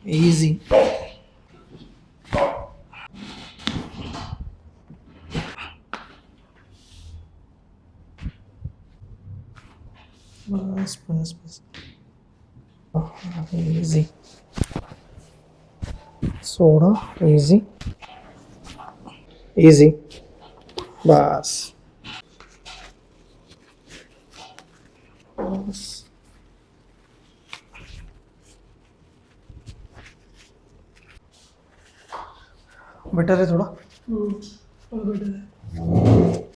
Easy. बस बस बस, इजी। सोडा, इजी इजी, बस बस। बेटर है थोड़ा, और बेटर है।